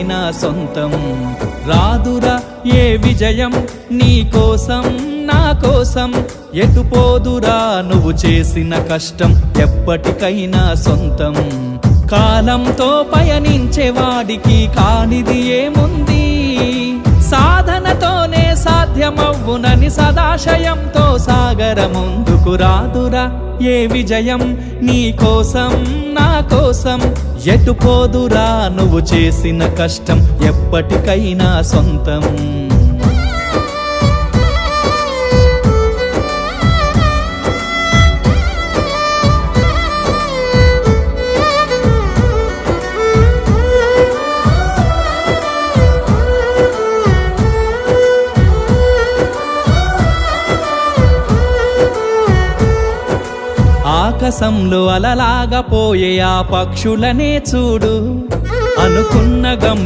నా సొంతం రాదురా ఏ విజయం నీ కోసం నా కోసం ఎటుపోదురా నువ్వు చేసిన కష్టం ఎప్పటికైనా సొంతం కాలంతో పయనించేవాడికి కానిది ఏముంది సాధనతోనే సాధ్యమవ్వునని సదాశయంతో సాగర ముందుకు రాదురా ఏ విజయం నీ కోసం నా కోసం ఎటుపోదురా నువ్వు చేసిన కష్టం ఎప్పటికైనా సొంతం ఆకాశంలో అలలాగా పోయే ఆ పక్షులనే చూడు అనుకున్న గమ్యం